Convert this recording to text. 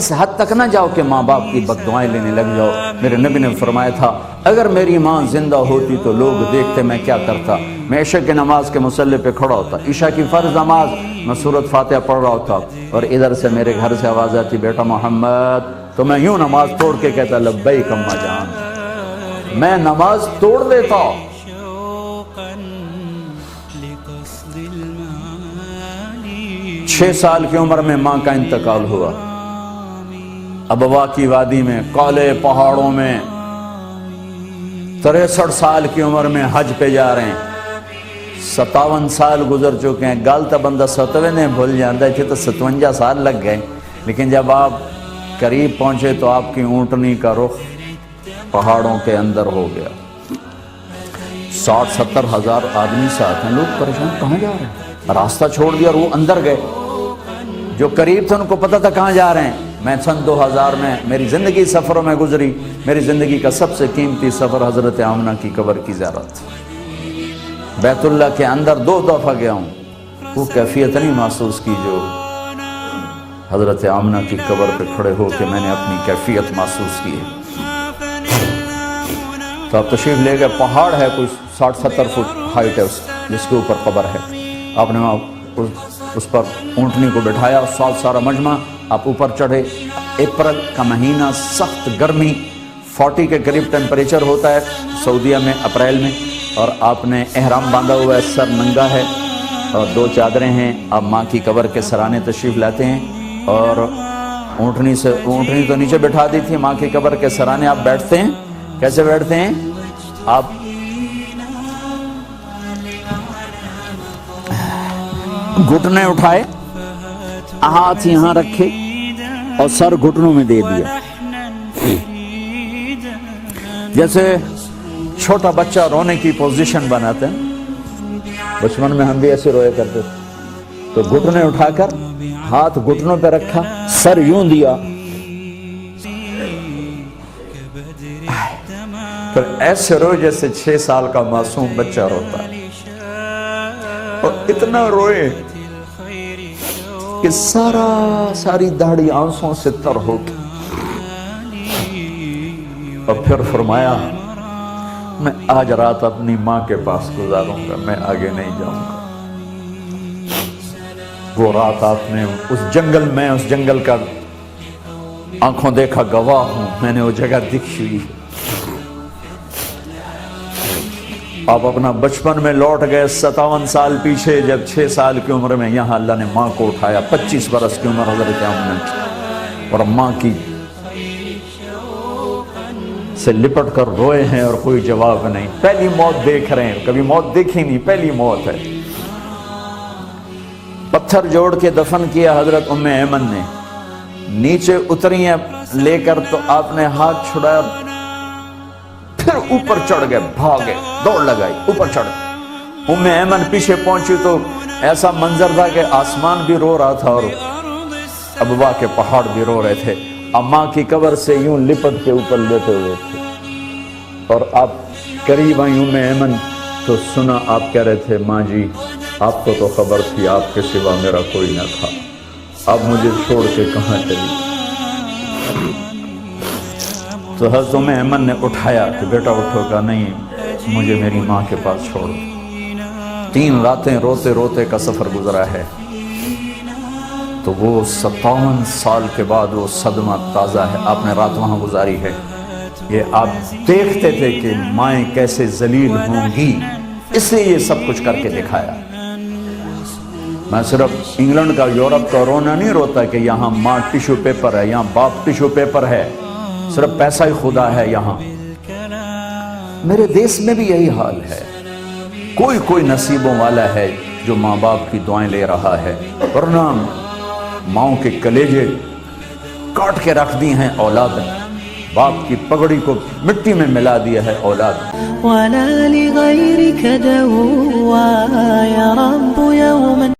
اس حد تک نہ جاؤ کہ ماں باپ کی بددعائیں لینے لگ جاؤ۔ میرے نبی نے فرمایا تھا اگر میری ماں زندہ ہوتی تو لوگ دیکھتے میں کیا کرتا، میں عشاء کی نماز کے مصلی پہ کھڑا ہوتا، عشاء کی فرض نماز میں سورۃ فاتحہ پڑھ رہا ہوتا، اور ادھر سے میرے گھر سے آواز آتی بیٹا محمد، تو میں یوں نماز توڑ کے کہتا لبیک اماں جان، میں نماز توڑ دیتا۔ 6 سال کی عمر میں ماں کا انتقال ہوا، ابوا کی وادی میں کالے پہاڑوں میں 63 سال کی عمر میں حج پہ جا رہے ہیں، 57 سال گزر چکے ہیں، گالتا بندہ 57 نے بھول جاتا ہے تو 57 سال لگ گئے، لیکن جب آپ قریب پہنچے تو آپ کی اونٹنی کا رخ پہاڑوں کے اندر ہو گیا۔ 60-70 ہزار آدمی ساتھ ہیں، لوگ پریشان کہاں جا رہے ہیں، راستہ چھوڑ دیا اور وہ اندر گئے، جو قریب تھے ان کو پتہ تھا کہاں جا رہے ہیں۔ میں سن 2000 میں میری زندگی سفروں میں گزری، میری زندگی کا سب سے قیمتی سفر حضرت آمنہ کی قبر کی زیارت، بیت اللہ کے اندر 2 دفعہ گیا ہوں، وہ کیفیت نہیں محسوس کی جو حضرت آمنہ کی قبر پہ کھڑے ہو کے میں نے اپنی کیفیت محسوس کی ہے۔ تو آپ تشریف لے گئے، پہاڑ ہے کوئی 60-70 فٹ ہائٹ ہے جس کے اوپر قبر ہے، آپ نے وہاں اس پر اونٹنی کو بٹھایا، سارا مجمع، آپ اوپر چڑھے، اپریل کا مہینہ، سخت گرمی، 40 کے قریب ٹیمپریچر ہوتا ہے سعودیہ میں اپریل میں، اور آپ نے احرام باندھا ہوا ہے، سر ننگا ہے اور 2 چادریں ہیں، آپ ماں کی قبر کے سرانے تشریف لاتے ہیں، اور اونٹنی تو نیچے بٹھا دی تھی، ماں کی قبر کے سرانے آپ بیٹھتے ہیں۔ کیسے بیٹھتے ہیں آپ؟ گھٹنے اٹھائے، ہاتھ یہاں رکھے اور سر گھٹنوں میں دے دیا، جیسے چھوٹا بچہ رونے کی پوزیشن بناتے ہیں، بچپن میں ہم بھی ایسے روئے کرتے تھے، تو گھٹنے اٹھا کر ہاتھ گھٹنوں پہ رکھا، سر یوں دیا، پھر ایسے روئے جیسے 6 سال کا معصوم بچہ روتا ہے، اور اتنا روئے کہ ساری داڑھی آنسوں سے تر ہو گئی، اور پھر فرمایا میں آج رات اپنی ماں کے پاس گزاروں گا، میں آگے نہیں جاؤں گا۔ وہ رات آپ نے اس جنگل کا آنکھوں دیکھا گواہ ہوں، میں نے وہ جگہ دیکھی ہوئی ہے۔ آپ اپنا بچپن میں لوٹ گئے 57 سال پیچھے، جب 6 سال کی عمر میں یہاں اللہ نے ماں کو اٹھایا، 25 برس کی عمر حضرت آمنہ کی، اور ماں کی سے لپٹ کر روئے ہیں اور کوئی جواب نہیں، پہلی موت دیکھ رہے ہیں، کبھی موت دیکھی نہیں، پہلی موت ہے۔ پتھر جوڑ کے دفن کیا حضرت ام ایمن نے، نیچے اتری ہیں لے کر تو آپ نے ہاتھ چھڑایا، پھر اوپر چڑھ گئے، بھاگے، دوڑ لگائی، اوپر چڑھ گئے۔ ام ایمن پیچھے پہنچی تو ایسا منظر تھا کہ آسمان بھی رو رہا تھا اور ابوا کے پہاڑ بھی رو رہے تھے، اماں کی قبر سے یوں لپٹ کے اوپر لیٹے ہوئے تھے، اور آپ قریب آئی ام ایمن تو سنا آپ کہہ رہے تھے ماں جی آپ کو تو خبر تھی آپ کے سوا میرا کوئی نہ تھا، اب مجھے چھوڑ کے کہاں چلی؟ تو حضرت ام ایمن نے اٹھایا کہ بیٹا اٹھو، گا نہیں مجھے میری ماں کے پاس چھوڑ۔ 3 راتیں روتے روتے کا سفر گزرا ہے، تو وہ 57 سال کے بعد وہ صدمہ تازہ ہے، آپ نے رات وہاں گزاری ہے، یہ آپ دیکھتے تھے کہ مائیں کیسے ذلیل ہوں گی، اس لیے یہ سب کچھ کر کے دکھایا۔ میں صرف انگلینڈ کا، یورپ کا رونا نہیں روتا کہ یہاں ماں ٹیشو پیپر ہے، یہاں باپ ٹیشو پیپر ہے، صرف پیسہ ہی خدا ہے یہاں۔ میرے دیس میں بھی یہی حال ہے، کوئی نصیبوں والا ہے جو ماں باپ کی دعائیں لے رہا ہے، ورنہ ماؤں کے کلیجے کاٹ کے رکھ دی ہیں اولاد نے، باپ کی پگڑی کو مٹی میں ملا دیا ہے اولاد نے۔ وَلَا لِغَيْرِكَ دَوَّا يَا رَبُّ يَوْمًا